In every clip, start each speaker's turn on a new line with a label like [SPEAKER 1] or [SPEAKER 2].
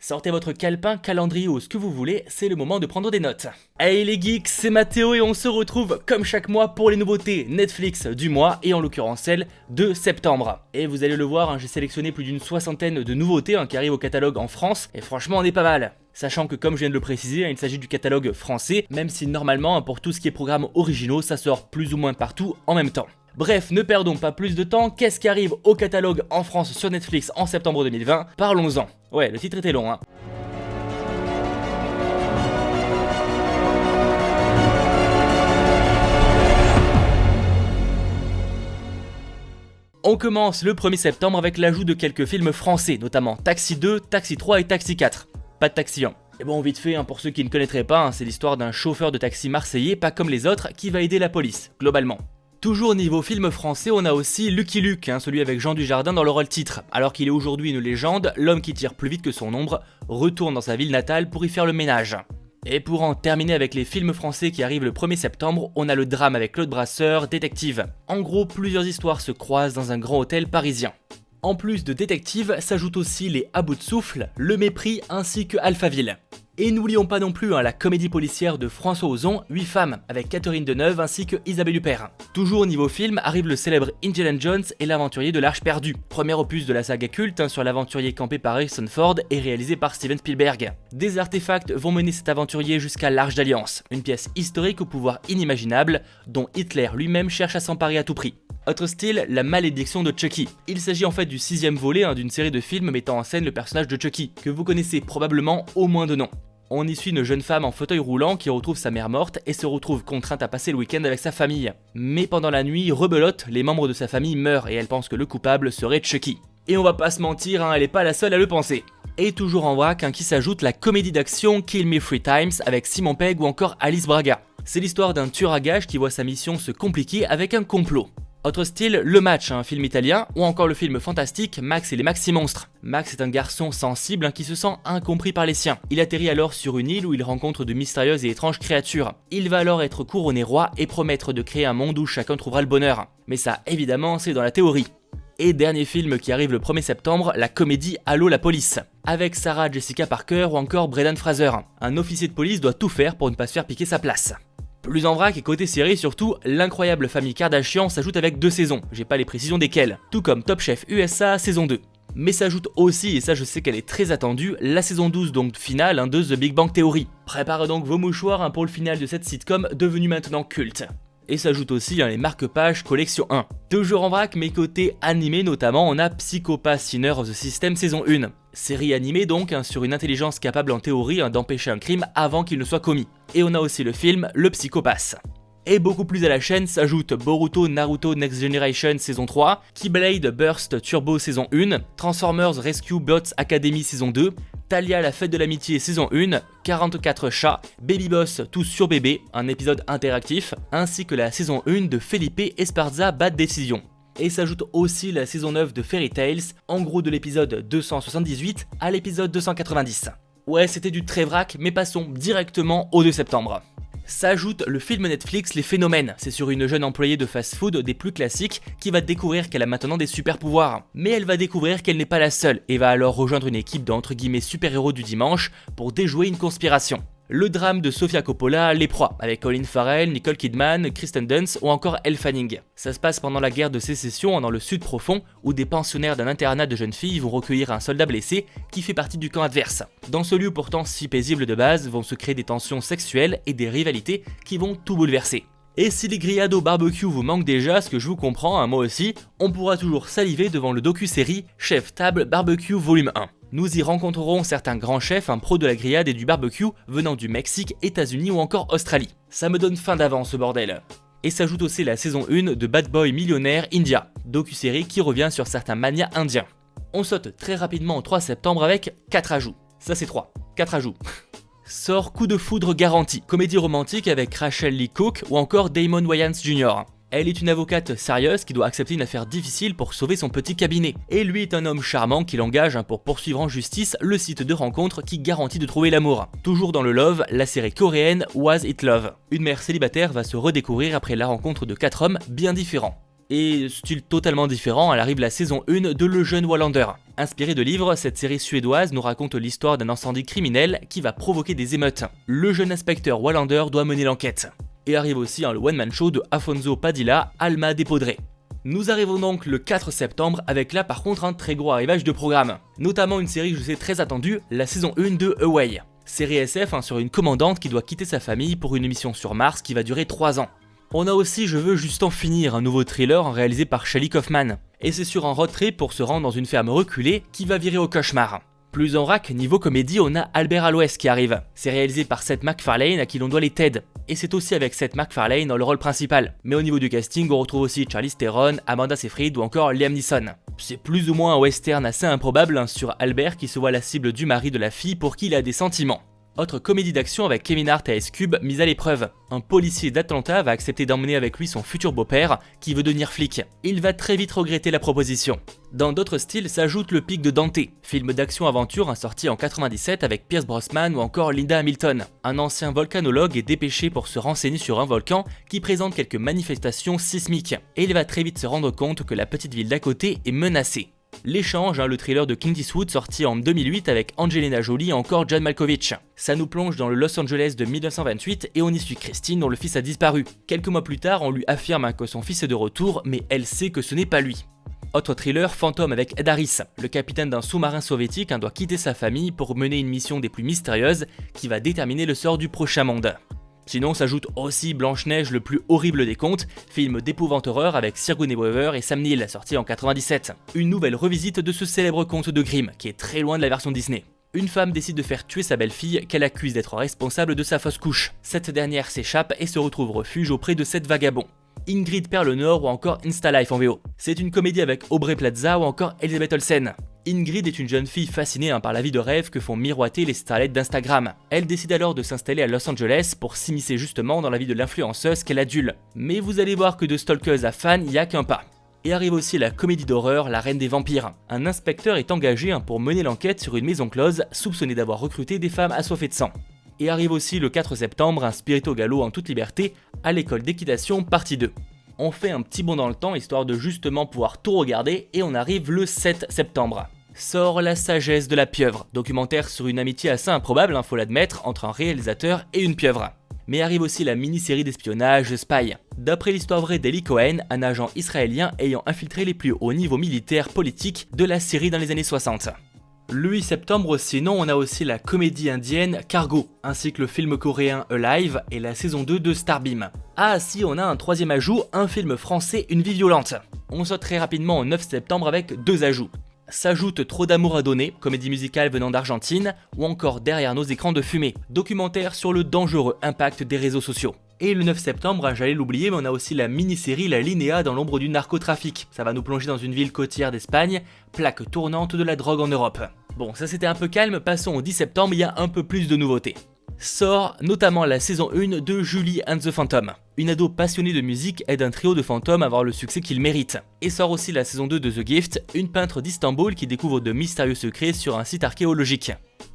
[SPEAKER 1] Sortez votre calepin, calendrier ou ce que vous voulez, c'est le moment de prendre des notes. Hey les geeks, c'est Mathéo et on se retrouve comme chaque mois pour les nouveautés Netflix du mois et en l'occurrence celle de septembre. Et vous allez le voir, j'ai sélectionné plus d'une soixantaine de nouveautés qui arrivent au catalogue en France et franchement on est pas mal. Sachant que comme je viens de le préciser, il s'agit du catalogue français, même si normalement pour tout ce qui est programmes originaux, ça sort plus ou moins partout en même temps. Bref, ne perdons pas plus de temps, qu'est-ce qui arrive au catalogue en France sur Netflix en septembre 2020 ? Parlons-en. Ouais, le titre était long On commence le 1er septembre avec l'ajout de quelques films français, notamment Taxi 2, Taxi 3 et Taxi 4. Pas de Taxi 1. Et bon, vite fait, pour ceux qui ne connaîtraient pas, c'est l'histoire d'un chauffeur de taxi marseillais, pas comme les autres, qui va aider la police, globalement. Toujours niveau film français, on a aussi Lucky Luke, celui avec Jean Dujardin dans le rôle titre. Alors qu'il est aujourd'hui une légende, l'homme qui tire plus vite que son ombre retourne dans sa ville natale pour y faire le ménage. Et pour en terminer avec les films français qui arrivent le 1er septembre, on a le drame avec Claude Brasseur, Détective. En gros, plusieurs histoires se croisent dans un grand hôtel parisien. En plus de Détective, s'ajoutent aussi les À bout de souffle, Le Mépris ainsi que Alphaville. Et n'oublions pas non plus la comédie policière de François Ozon, 8 femmes, avec Catherine Deneuve ainsi que Isabelle Huppert. Toujours niveau film, arrive le célèbre Indiana Jones et l'aventurier de l'Arche perdue. Premier opus de la saga culte sur l'aventurier campé par Harrison Ford et réalisé par Steven Spielberg. Des artefacts vont mener cet aventurier jusqu'à l'Arche d'Alliance, une pièce historique au pouvoir inimaginable, dont Hitler lui-même cherche à s'emparer à tout prix. Autre style, la malédiction de Chucky. Il s'agit en fait du 6e volet d'une série de films mettant en scène le personnage de Chucky, que vous connaissez probablement au moins de nom. On y suit une jeune femme en fauteuil roulant qui retrouve sa mère morte et se retrouve contrainte à passer le week-end avec sa famille. Mais pendant la nuit, rebelote, les membres de sa famille meurent et elle pense que le coupable serait Chucky. Et on va pas se mentir, elle est pas la seule à le penser. Et toujours en vrac, qui s'ajoute la comédie d'action Kill Me 3 Times avec Simon Pegg ou encore Alice Braga. C'est l'histoire d'un tueur à gages qui voit sa mission se compliquer avec un complot. Autre style, Le Match, un film italien, ou encore le film fantastique Max et les Maxi-Monstres. Max est un garçon sensible qui se sent incompris par les siens. Il atterrit alors sur une île où il rencontre de mystérieuses et étranges créatures. Il va alors être couronné roi et promettre de créer un monde où chacun trouvera le bonheur. Mais ça, évidemment, c'est dans la théorie. Et dernier film qui arrive le 1er septembre, la comédie Allô la police, avec Sarah Jessica Parker ou encore Brendan Fraser. Un officier de police doit tout faire pour ne pas se faire piquer sa place. Plus en vrac et côté série surtout, l'incroyable famille Kardashian s'ajoute avec 2 saisons, j'ai pas les précisions desquelles, tout comme Top Chef USA saison 2. Mais s'ajoute aussi, et ça je sais qu'elle est très attendue, la saison 12 donc finale de The Big Bang Theory. Préparez donc vos mouchoirs pour le final de cette sitcom devenue maintenant culte. Et s'ajoute aussi les marque-pages collection 1. Toujours en vrac, mais côté animé notamment, on a Psychopath Sinner of the System saison 1. Série animée donc sur une intelligence capable en théorie d'empêcher un crime avant qu'il ne soit commis. Et on a aussi le film Le Psychopathe. Et beaucoup plus à la chaîne s'ajoutent Boruto Naruto Next Generation saison 3, Keyblade Burst Turbo saison 1, Transformers Rescue Bots Academy saison 2, Thalia la fête de l'amitié saison 1, 44 chats, Baby Boss Tous sur bébé, un épisode interactif, ainsi que la saison 1 de Felipe Esparza Bad Decision. Et s'ajoute aussi la saison 9 de Fairy Tales, en gros de l'épisode 278 à l'épisode 290. Ouais, c'était du très vrac, mais passons directement au 2 septembre. S'ajoute le film Netflix Les Phénomènes, c'est sur une jeune employée de fast-food des plus classiques qui va découvrir qu'elle a maintenant des super pouvoirs. Mais elle va découvrir qu'elle n'est pas la seule et va alors rejoindre une équipe d'entre guillemets super-héros du dimanche pour déjouer une conspiration. Le drame de Sofia Coppola, Les Proies, avec Colin Farrell, Nicole Kidman, Kristen Dunst ou encore Elle Fanning. Ça se passe pendant la guerre de sécession dans le sud profond, où des pensionnaires d'un internat de jeunes filles vont recueillir un soldat blessé qui fait partie du camp adverse. Dans ce lieu pourtant si paisible de base, vont se créer des tensions sexuelles et des rivalités qui vont tout bouleverser. Et si les grillades au barbecue vous manquent déjà, ce que je vous comprends, moi aussi, on pourra toujours saliver devant le docu-série Chef Table Barbecue Volume 1. Nous y rencontrerons certains grands chefs, pros de la grillade et du barbecue venant du Mexique, États-Unis ou encore Australie. Ça me donne faim d'avance ce bordel. Et s'ajoute aussi la saison 1 de Bad Boy Millionnaire India, docu-série qui revient sur certains manias indiens. On saute très rapidement au 3 septembre avec 4 ajouts. Ça c'est 3, 4 ajouts. Sort Coup de foudre garanti, comédie romantique avec Rachel Lee Cook ou encore Damon Wayans Jr. Elle est une avocate sérieuse qui doit accepter une affaire difficile pour sauver son petit cabinet. Et lui est un homme charmant qui l'engage pour poursuivre en justice le site de rencontre qui garantit de trouver l'amour. Toujours dans le love, la série coréenne Was It Love. Une mère célibataire va se redécouvrir après la rencontre de 4 hommes bien différents. Et style totalement différent, elle arrive la saison 1 de Le Jeune Wallander. Inspirée de livres, cette série suédoise nous raconte l'histoire d'un incendie criminel qui va provoquer des émeutes. Le jeune inspecteur Wallander doit mener l'enquête. Et arrive aussi le one-man show de Afonso Padilla, Alma Depodre. Nous arrivons donc le 4 septembre avec là par contre un très gros arrivage de programme. Notamment une série que je sais très attendue, la saison 1 de Away. Série SF sur une commandante qui doit quitter sa famille pour une mission sur Mars qui va durer 3 ans. On a aussi Je veux juste en finir, un nouveau thriller réalisé par Shelley Kaufman. Et c'est sur un road trip pour se rendre dans une ferme reculée qui va virer au cauchemar. Plus en vrac, niveau comédie, on a Albert Aloès qui arrive. C'est réalisé par Seth MacFarlane à qui l'on doit les TED. Et c'est aussi avec Seth MacFarlane dans le rôle principal. Mais au niveau du casting, on retrouve aussi Charlize Theron, Amanda Seyfried ou encore Liam Neeson. C'est plus ou moins un western assez improbable sur Albert qui se voit la cible du mari de la fille pour qui il a des sentiments. Autre comédie d'action avec Kevin Hart et Ice Cube mise à l'épreuve. Un policier d'Atlanta va accepter d'emmener avec lui son futur beau-père qui veut devenir flic. Il va très vite regretter la proposition. Dans d'autres styles s'ajoute Le Pic de Dante, film d'action-aventure sorti en 97 avec Pierce Brosnan ou encore Linda Hamilton. Un ancien volcanologue est dépêché pour se renseigner sur un volcan qui présente quelques manifestations sismiques. Et il va très vite se rendre compte que la petite ville d'à côté est menacée. L'échange, le thriller de Clint Eastwood sorti en 2008 avec Angelina Jolie et encore John Malkovich. Ça nous plonge dans le Los Angeles de 1928 et on y suit Christine dont le fils a disparu. Quelques mois plus tard, on lui affirme que son fils est de retour, mais elle sait que ce n'est pas lui. Autre thriller, Fantôme avec Ed Harris. Le capitaine d'un sous-marin soviétique doit quitter sa famille pour mener une mission des plus mystérieuses qui va déterminer le sort du prochain monde. Sinon s'ajoute aussi Blanche-Neige, le plus horrible des contes, film d'épouvante horreur avec Sigourney Weaver et Sam Neill, sorti en 97. Une nouvelle revisite de ce célèbre conte de Grimm, qui est très loin de la version Disney. Une femme décide de faire tuer sa belle-fille qu'elle accuse d'être responsable de sa fausse couche. Cette dernière s'échappe et se retrouve refuge auprès de 7 vagabonds. Ingrid perd le Nord ou encore Insta Life en VO. C'est une comédie avec Aubrey Plaza ou encore Elizabeth Olsen. Ingrid est une jeune fille fascinée par la vie de rêve que font miroiter les starlets d'Instagram. Elle décide alors de s'installer à Los Angeles pour s'immiscer justement dans la vie de l'influenceuse qu'elle adule. Mais vous allez voir que de stalkeuse à fan, il n'y a qu'un pas. Et arrive aussi la comédie d'horreur La Reine des Vampires. Un inspecteur est engagé pour mener l'enquête sur une maison close soupçonnée d'avoir recruté des femmes assoiffées de sang. Et arrive aussi le 4 septembre un Spirito Gallo en toute liberté à l'école d'équitation partie 2. On fait un petit bond dans le temps histoire de justement pouvoir tout regarder et on arrive le 7 septembre. Sort La Sagesse de la Pieuvre, documentaire sur une amitié assez improbable, faut l'admettre, entre un réalisateur et une pieuvre. Mais arrive aussi la mini-série d'espionnage Spy. D'après l'histoire vraie d'Eli Cohen, un agent israélien ayant infiltré les plus hauts niveaux militaires politiques de la Syrie dans les années 60. Le 8 septembre, sinon, on a aussi la comédie indienne Cargo, ainsi que le film coréen Alive et la saison 2 de Starbeam. Ah si, on a un troisième ajout, un film français Une vie violente. On saute très rapidement au 9 septembre avec 2 ajouts. S'ajoute Trop d'amour à donner, comédie musicale venant d'Argentine, ou encore Derrière nos écrans de fumée, documentaire sur le dangereux impact des réseaux sociaux. Et le 9 septembre, j'allais l'oublier, mais on a aussi la mini-série La Linea dans l'ombre du narcotrafic. Ça va nous plonger dans une ville côtière d'Espagne, plaque tournante de la drogue en Europe. Bon, ça c'était un peu calme, passons au 10 septembre, il y a un peu plus de nouveautés. Sort notamment la saison 1 de Julie and the Phantom. Une ado passionnée de musique aide un trio de fantômes à avoir le succès qu'il mérite. Et sort aussi la saison 2 de The Gift, une peintre d'Istanbul qui découvre de mystérieux secrets sur un site archéologique.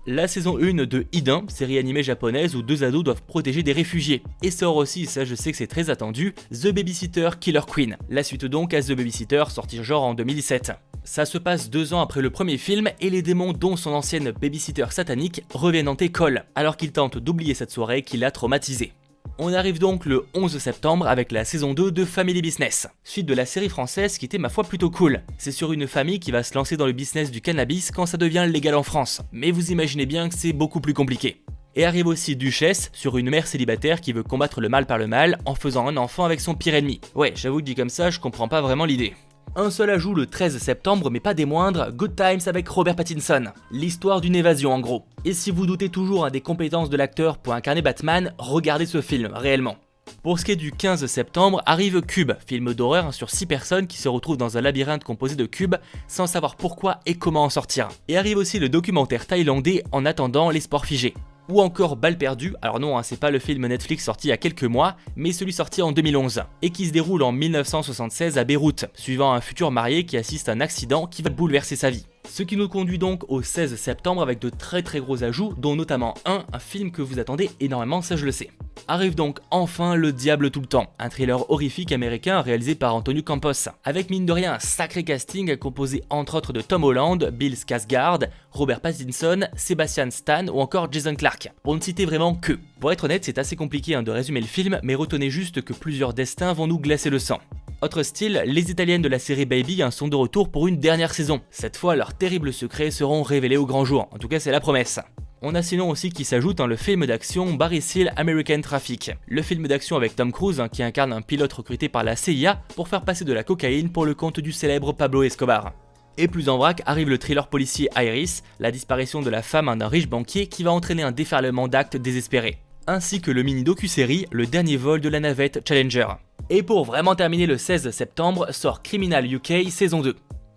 [SPEAKER 1] La saison 1 de Idun, série animée japonaise où 2 ados doivent protéger des réfugiés. Et sort aussi, ça je sais que c'est très attendu, The Babysitter Killer Queen. La suite donc à The Babysitter, sorti genre en 2017. Ça se passe 2 ans après le premier film et les démons dont son ancienne babysitter satanique reviennent en école alors qu'il tente d'oublier cette soirée qui l'a traumatisé. On arrive donc le 11 septembre avec la saison 2 de Family Business, suite de la série française qui était ma foi plutôt cool. C'est sur une famille qui va se lancer dans le business du cannabis quand ça devient légal en France, mais vous imaginez bien que c'est beaucoup plus compliqué. Et arrive aussi Duchesse, sur une mère célibataire qui veut combattre le mal par le mal en faisant un enfant avec son pire ennemi. Ouais, j'avoue que dit comme ça, je comprends pas vraiment l'idée. Un seul ajout le 13 septembre, mais pas des moindres, Good Times avec Robert Pattinson. L'histoire d'une évasion en gros. Et si vous doutez toujours des compétences de l'acteur pour incarner Batman, regardez ce film, réellement. Pour ce qui est du 15 septembre, arrive Cube, film d'horreur sur 6 personnes qui se retrouvent dans un labyrinthe composé de cubes sans savoir pourquoi et comment en sortir. Et arrive aussi le documentaire thaïlandais En attendant les sports figés. Ou encore Balle perdue, alors non, c'est pas le film Netflix sorti il y a quelques mois, mais celui sorti en 2011, et qui se déroule en 1976 à Beyrouth, suivant un futur marié qui assiste à un accident qui va bouleverser sa vie. Ce qui nous conduit donc au 16 septembre avec de très gros ajouts, dont notamment un film que vous attendez énormément, ça je le sais. Arrive donc enfin Le Diable tout le temps, un thriller horrifique américain réalisé par Antonio Campos, avec mine de rien un sacré casting composé entre autres de Tom Holland, Bill Skarsgård, Robert Pattinson, Sebastian Stan ou encore Jason Clarke, pour ne citer vraiment que. Pour être honnête, c'est assez compliqué de résumer le film, mais retenez juste que plusieurs destins vont nous glacer le sang. Autre style, les Italiennes de la série Baby sont de retour pour une dernière saison. Cette fois, leurs terribles secrets seront révélés au grand jour, en tout cas c'est la promesse. On a sinon aussi qui s'ajoute le film d'action Barry Seal American Traffic. Le film d'action avec Tom Cruise qui incarne un pilote recruté par la CIA pour faire passer de la cocaïne pour le compte du célèbre Pablo Escobar. Et plus en vrac arrive le thriller policier Iris, la disparition de la femme d'un riche banquier qui va entraîner un déferlement d'actes désespérés. Ainsi que le mini docu-série Le dernier vol de la navette Challenger. Et pour vraiment terminer, le 16 septembre sort Criminal UK saison 2.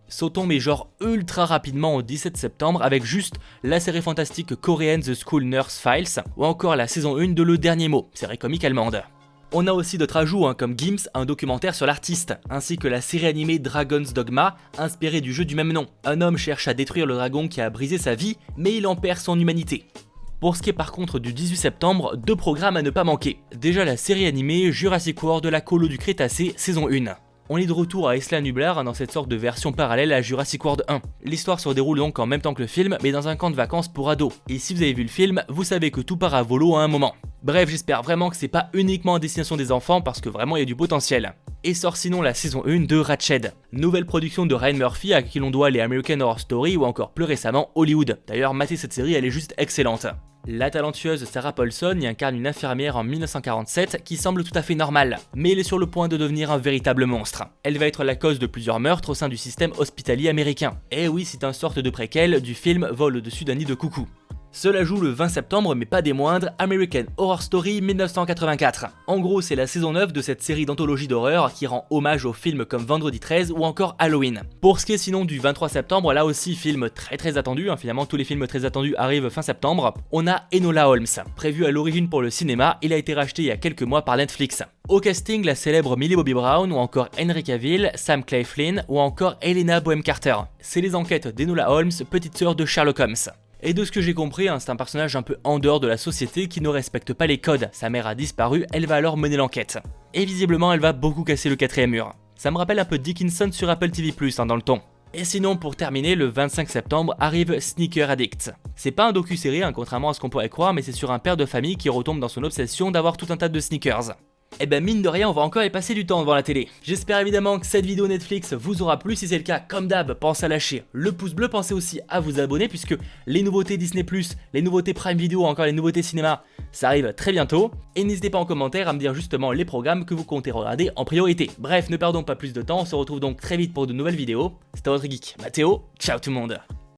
[SPEAKER 1] Sautons mais genre ultra rapidement au 17 septembre avec juste la série fantastique coréenne The School Nurse Files ou encore la saison 1 de Le Dernier Mot, série comique allemande. On a aussi d'autres ajouts comme Gims, un documentaire sur l'artiste, ainsi que la série animée Dragon's Dogma, inspirée du jeu du même nom. Un homme cherche à détruire le dragon qui a brisé sa vie, mais il en perd son humanité. Pour ce qui est par contre du 18 septembre, 2 programmes à ne pas manquer. Déjà la série animée Jurassic World de la colo du Crétacé, saison 1. On est de retour à Isla Nublar dans cette sorte de version parallèle à Jurassic World 1. L'histoire se déroule donc en même temps que le film, mais dans un camp de vacances pour ados. Et si vous avez vu le film, vous savez que tout part à volo à un moment. Bref, j'espère vraiment que c'est pas uniquement à destination des enfants parce que vraiment il y a du potentiel. Et sort sinon la saison 1 de Ratched, nouvelle production de Ryan Murphy à qui l'on doit les American Horror Story ou encore plus récemment Hollywood. D'ailleurs, matez cette série, elle est juste excellente. La talentueuse Sarah Paulson y incarne une infirmière en 1947 qui semble tout à fait normale, mais elle est sur le point de devenir un véritable monstre. Elle va être la cause de plusieurs meurtres au sein du système hospitalier américain. Et oui, c'est une sorte de préquel du film Vol au-dessus d'un nid de coucou. Cela joue le 20 septembre, mais pas des moindres, American Horror Story 1984. En gros, c'est la saison 9 de cette série d'anthologie d'horreur qui rend hommage aux films comme Vendredi 13 ou encore Halloween. Pour ce qui est sinon du 23 septembre, là aussi film très attendu, finalement tous les films très attendus arrivent fin septembre, on a Enola Holmes. Prévu à l'origine pour le cinéma, il a été racheté il y a quelques mois par Netflix. Au casting, la célèbre Millie Bobby Brown ou encore Henry Cavill, Sam Claflin ou encore Helena Bonham Carter. C'est les enquêtes d'Enola Holmes, petite sœur de Sherlock Holmes. Et de ce que j'ai compris, c'est un personnage un peu en dehors de la société qui ne respecte pas les codes. Sa mère a disparu, elle va alors mener l'enquête. Et visiblement, elle va beaucoup casser le 4ème mur. Ça me rappelle un peu Dickinson sur Apple TV+, dans le ton. Et sinon, pour terminer, le 25 septembre arrive Sneaker Addict. C'est pas un docu-série, contrairement à ce qu'on pourrait croire, mais c'est sur un père de famille qui retombe dans son obsession d'avoir tout un tas de sneakers. Et ben mine de rien, on va encore y passer du temps devant la télé. J'espère évidemment que cette vidéo Netflix vous aura plu. Si c'est le cas, comme d'hab, pensez à lâcher le pouce bleu, pensez aussi à vous abonner puisque les nouveautés Disney+, les nouveautés Prime Video, encore les nouveautés cinéma, ça arrive très bientôt. Et n'hésitez pas en commentaire à me dire justement les programmes que vous comptez regarder en priorité. Bref, ne perdons pas plus de temps, on se retrouve donc très vite pour de nouvelles vidéos. C'était votre geek Mathéo, ciao tout le monde.